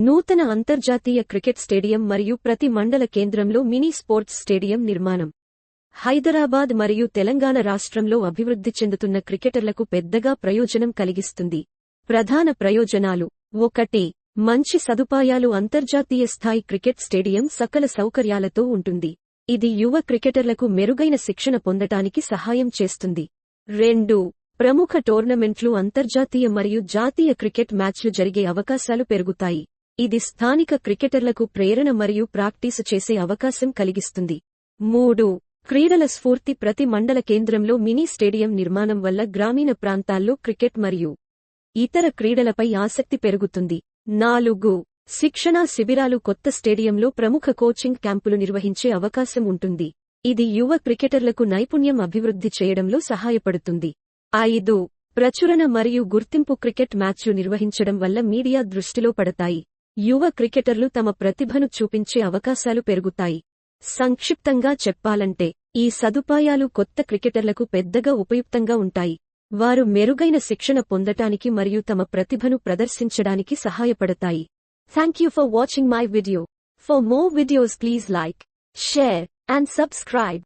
నూతన అంతర్జాతీయ cricket stadium మరియు ప్రతి మండల కేంద్రంలో మినీ స్పోర్ట్స్ స్టేడియం నిర్మాణం. హైదరాబాద్ మరియు తెలంగాణ రాష్ట్రంలో అభివృద్ధి చెందుతున్న క్రికెటర్లకు పెద్దగా ప్రయోజనం కలిగిస్తుంది. ప్రధాన ప్రయోజనాలు: 1. మంచి సదుపాయాలు. అంతర్జాతీయ స్థాయి క్రికెట్ స్టేడియం సకల సౌకర్యాలతో ఉంటుంది. ఇది యువ క్రికెటర్లకు మెరుగైన శిక్షణ పొందటానికి సహాయం చేస్తుంది. 2. ప్రముఖ టోర్నమెంట్లు. అంతర్జాతీయ మరియు జాతీయ క్రికెట్ మ్యాచ్లు జరిగే అవకాశాలు పెరుగుతాయి. ఇది స్థానిక క్రికెటర్లకు ప్రేరణ మరియు ప్రాక్టీసు చేసే అవకాశం కలిగిస్తుంది. 3. క్రీడల స్ఫూర్తి. ప్రతి మండల కేంద్రంలో మినీ స్టేడియం నిర్మాణం వల్ల గ్రామీణ ప్రాంతాల్లో క్రికెట్ మరియు ఇతర క్రీడలపై ఆసక్తి పెరుగుతుంది. 4. శిక్షణా శిబిరాలు. కొత్త స్టేడియంలో ప్రముఖ కోచింగ్ క్యాంపులు నిర్వహించే అవకాశం ఉంటుంది. ఇది యువ క్రికెటర్లకు నైపుణ్యం అభివృద్ధి చేయడంలో సహాయపడుతుంది. 5. ప్రచురణ మరియు గుర్తింపు. క్రికెట్ మ్యాచ్లు నిర్వహించడం వల్ల మీడియా దృష్టిలో పడతాయి. యువ క్రికెటర్లు తమ ప్రతిభను చూపించే అవకాశాలు పెరుగుతాయి. సంక్షిప్తంగా చెప్పాలంటే, ఈ సదుపాయాలు కొత్త క్రికెటర్లకు పెద్దగా ఉపయుక్తంగా ఉంటాయి. వారు మెరుగైన శిక్షణ పొందటానికి మరియు తమ ప్రతిభను ప్రదర్శించడానికి సహాయపడతాయి. Thank you for watching my video. For more videos please like, share and subscribe.